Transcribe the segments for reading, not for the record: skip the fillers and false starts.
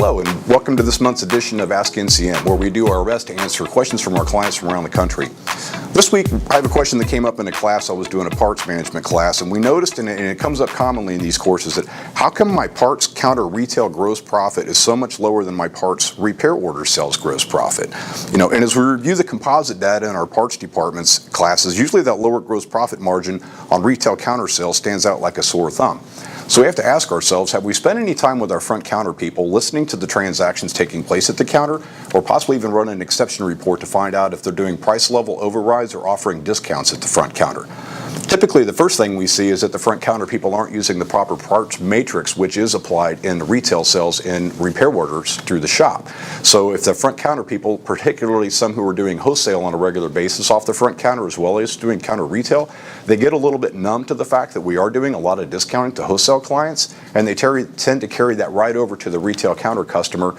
Hello and welcome to this month's edition of Ask NCM, where we do our best to answer questions from our clients from around the country. This week I have a question that came up in a class I was doing, a parts management class, and we noticed, and it comes up commonly in these courses, that how come my parts counter retail gross profit is so much lower than my parts repair order sales gross profit? And as we review the composite data in our parts department's classes, usually that lower gross profit margin on retail counter sales stands out like a sore thumb. So we have to ask ourselves, have we spent any time with our front counter people listening to the transactions taking place at the counter, or possibly even run an exception report to find out if they're doing price level overrides or offering discounts at the front counter? Typically, the first thing we see is that the front counter people aren't using the proper parts matrix, which is applied in retail sales in repair orders through the shop. So if the front counter people, particularly some who are doing wholesale on a regular basis off the front counter as well as doing counter retail, they get a little bit numb to the fact that we are doing a lot of discounting to wholesale clients, and they tend to carry that right over to the retail counter customer.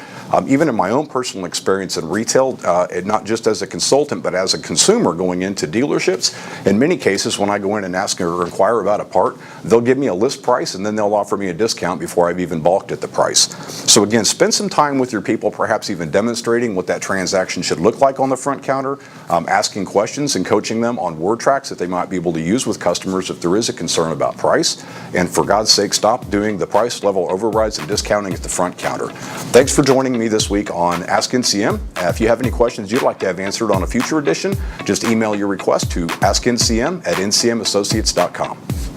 Even in my own personal experience in retail, not just as a consultant, but as a consumer going into dealerships, in many cases when I go in and ask or inquire about a part, they'll give me a list price and then they'll offer me a discount before I've even balked at the price. So again, spend some time with your people, perhaps even demonstrating what that transaction should look like on the front counter, asking questions and coaching them on word tracks that they might be able to use with customers if there is a concern about price. And for God's sake, stop doing the price level overrides and discounting at the front counter. Thanks for joining me this week on Ask NCM. If you have any questions you'd like to have answered on a future edition, just email your request to askncm@ncmassociates.com.